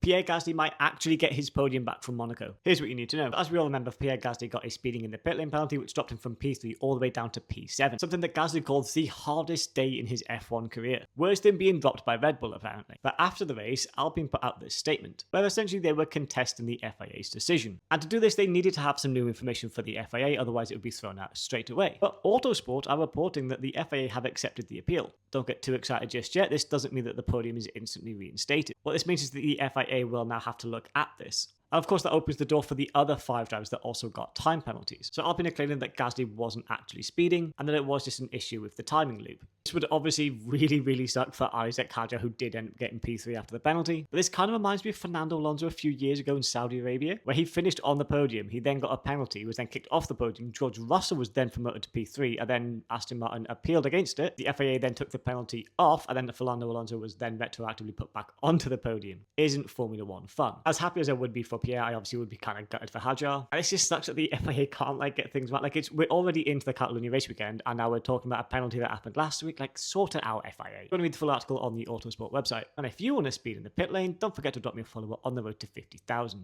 Pierre Gasly might actually get his podium back from Monaco. Here's what you need to know. As we all remember, Pierre Gasly got a speeding in the pit lane penalty, which dropped him from P3 all the way down to P7, something that Gasly called the hardest day in his F1 career. Worse than being dropped by Red Bull, apparently. But after the race, Alpine put out this statement, where essentially they were contesting the FIA's decision. And to do this, they needed to have some new information for the FIA, otherwise it would be thrown out straight away. But Autosport are reporting that the FIA have accepted the appeal. Don't get too excited just yet, this doesn't mean that the podium is instantly reinstated. What this means is that the FIA will now have to look at this. And of course, that opens the door for the other 5 drivers that also got time penalties. So Alpine are claiming that Gasly wasn't actually speeding, and that it was just an issue with the timing loop. This would obviously really suck for Isaac Hadjar, who did end up getting P3 after the penalty. But this kind of reminds me of Fernando Alonso a few years ago in Saudi Arabia, where he finished on the podium. He then got a penalty, was then kicked off the podium. George Russell was then promoted to P3, and then Aston Martin appealed against it. The FIA then took the penalty off, and then Fernando Alonso was then retroactively put back onto the podium. Isn't Formula 1 fun? As happy as I would be for Pierre, I obviously would be kind of gutted for Hadjar. And it just sucks that the FIA can't get things right. We're already into the Catalonia race weekend, and now we're talking about a penalty that happened last week. Sort it out, FIA. You're going to read the full article on the Autosport website. And if you want to speed in the pit lane, don't forget to drop me a follower on the road to 50,000.